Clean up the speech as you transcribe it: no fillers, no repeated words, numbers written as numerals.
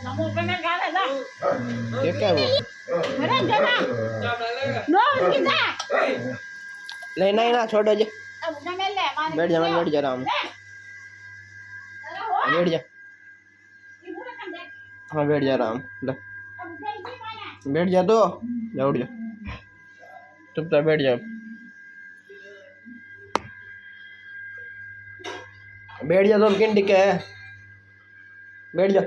नमो पे मैं गा रहा ये क्या है वो? अरे जना नो उसकी जा ले नहीं ना छोड़ो जी। अब ना मैं ले माने बैठ जा आराम। बैठ जा। हाँ बैठ जा आराम ले। बैठ जा तो जा उठ जा। चुपचाप बैठ जा। बैठ जा तो किन टिके है। बैठ जा।